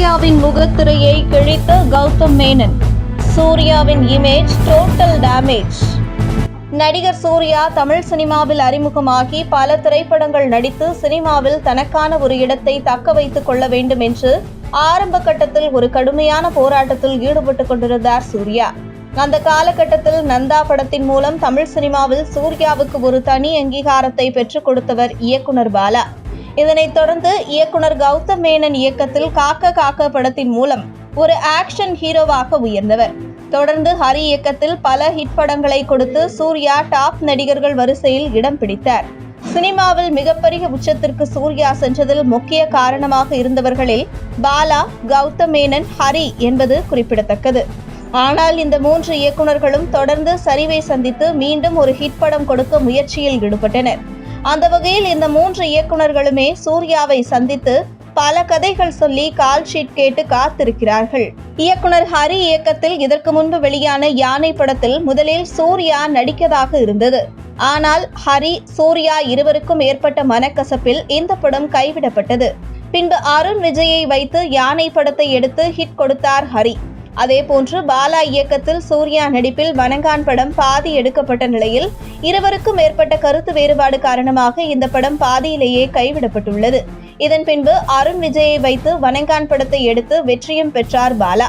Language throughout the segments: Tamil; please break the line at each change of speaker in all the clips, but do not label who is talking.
சூர்யாவின் முகத்திரையை கிழித்த கௌதம் மேனன். சூர்யாவின் இமேஜ் டோட்டல் டேமேஜ். நடிகர் சூர்யா தமிழ் சினிமாவில் அறிமுகமாகி பல திரைப்படங்கள் நடித்து சினிமாவில் தனக்கான ஒரு இடத்தை தக்க வைத்துக் கொள்ள வேண்டும் என்று ஆரம்ப கட்டத்தில் ஒரு கடுமையான போராட்டத்தில் ஈடுபட்டுக் கொண்டிருந்தார் சூர்யா. அந்த காலகட்டத்தில் நந்தா படத்தின் மூலம் தமிழ் சினிமாவில் சூர்யாவுக்கு ஒரு தனி அங்கீகாரத்தை பெற்றுக் கொடுத்தவர் இயக்குனர் பாலா. இதனைத் தொடர்ந்து இயக்குனர் கௌதம் மேனன் இயக்கத்தில் காக்க காக்க படத்தின் மூலம் ஒரு ஆக்ஷன் ஹீரோவாக உயர்ந்தவர். தொடர்ந்து ஹரி இயக்கத்தில் பல ஹிட் படங்களை கொடுத்து சூர்யா டாப் நடிகர்கள் வரிசையில் இடம் பிடித்தார். சினிமாவில் மிகப்பெரிய உச்சத்திற்கு சூர்யா சென்றதில் முக்கிய காரணமாக இருந்தவர்களில் பாலா, கௌதம் மேனன், ஹரி என்பது குறிப்பிடத்தக்கது. ஆனால் இந்த 3 இயக்குனர்களும் தொடர்ந்து சரிவை சந்தித்து மீண்டும் ஒரு ஹிட் படம் கொடுக்க முயற்சியில் ஈடுபட்டனர். அந்த வகையில் இந்த 3 இயக்குனர்களுமே சூர்யாவை சந்தித்து பல கதைகள் சொல்லி கால் ஷீட் கேட்டு காத்திருக்கிறார்கள். இயக்குனர் ஹரி இயக்கத்தில் இதற்கு முன்பு வெளியான யானை படத்தில் முதலில் சூர்யா நடிக்கதாக இருந்தது. ஆனால் ஹரி, சூர்யா இருவருக்கும் ஏற்பட்ட மனக்கசப்பில் இந்த படம் கைவிடப்பட்டது. பின்பு அருண் விஜயை வைத்து யானை படத்தை எடுத்து ஹிட் கொடுத்தார் ஹரி. அதேபோன்று பாலா இயக்கத்தில் சூர்யா நடிப்பில் வணங்கான் படம் பாதி எடுக்கப்பட்ட நிலையில் இருவருக்கும் ஏற்பட்ட கருத்து வேறுபாடு காரணமாக இந்த படம் பாதியிலேயே கைவிடப்பட்டுள்ளது. இதன் பின்பு அருண் விஜயை வைத்து வணங்கான் படத்தை எடுத்து வெற்றியும் பெற்றார் பாலா.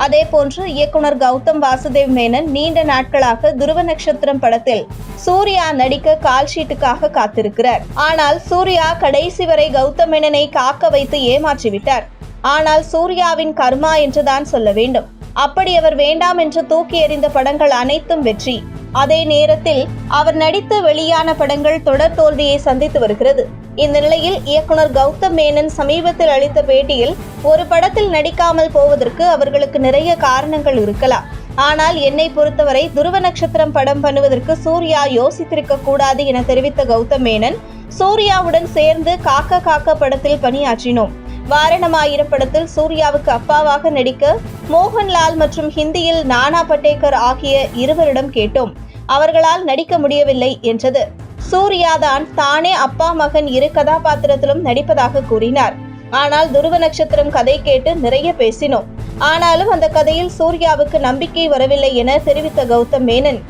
அதேபோன்று இயக்குனர் கௌதம் வாசுதேவ் மேனன் நீண்ட நாட்களாக துருவ நட்சத்திரம் படத்தில் சூர்யா நடிக்க கால் ஷீட்டுக்காக காத்திருக்கிறார். ஆனால் சூர்யா கடைசி வரை கௌதம் மேனனை காக்க வைத்து ஏமாற்றிவிட்டார். ஆனால் சூர்யாவின் கர்மா என்றுதான் சொல்ல வேண்டும். அப்படி அவர் வேண்டாம் என்று தூக்கி எறிந்த படங்கள் அனைத்தும் வெற்றி. அதே நேரத்தில் அவர் நடித்து வெளியான படங்கள் தொடர் தோல்வியை சந்தித்து வருகிறது. இந்த நிலையில் இயக்குனர் கௌதம் மேனன் சமீபத்தில் அளித்த பேட்டியில் ஒரு படத்தில் நடிக்காமல் போவதற்கு அவர்களுக்கு நிறைய காரணங்கள் இருக்கலாம். ஆனால் என்னை பொறுத்தவரை துருவ நட்சத்திரம் படம் பண்ணுவதற்கு சூர்யா யோசித்திருக்க கூடாது என தெரிவித்த கௌதம் மேனன், சூர்யாவுடன் சேர்ந்து காக்க காக்க படத்தில் பணியாற்றினோம். வாரணமாயிரம் படத்தில் சூர்யாவுக்கு அப்பாவாக நடிக்க மோகன்லால் மற்றும் ஹிந்தியில் நானா படேகர் ஆகிய இருவரிடம் கேட்டோம். அவர்களால் நடிக்க முடியவில்லை என்றது. சூர்யா தான் தானே அப்பா மகன் 2 கதாபாத்திரத்திலும் நடிப்பதாக கூறினார். ஆனால் துருவ நட்சத்திரம் கதை கேட்டு நிறைய பேசினோம். ஆனாலும் அந்த கதையில் சூர்யாவுக்கு நம்பிக்கை வரவில்லை என தெரிவித்த கௌதம் மேனன்,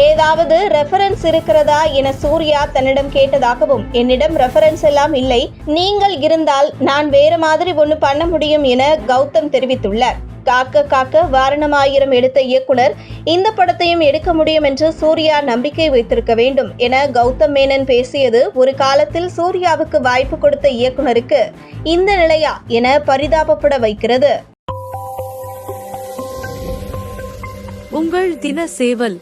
ஏதாவது ரெஃபரன்ஸ் இருக்கிறதா என சூர்யா தன்னிடம் கேட்டதாகவும், என்னிடம் ரெஃபரன்ஸ் எல்லாம் இல்லை, நீங்கள் இருந்தால் நான் வேற மாதிரி ஒன்று பண்ண முடியும் என கௌதம் தெரிவித்துள்ளார். காக்க காக்க வாரணமாயிரம் எடுத்த இயக்குனர் இந்த படத்தையும் எடுக்க முடியும் என்று சூர்யா நம்பிக்கை வைத்திருக்க வேண்டும் என கௌதம் மேனன் பேசியது ஒரு காலத்தில் சூர்யாவுக்கு வாய்ப்பு கொடுத்த இயக்குனருக்கு இந்த நிலையா என பரிதாபப்பட வைக்கிறது.
உங்கள் தின சேவல்.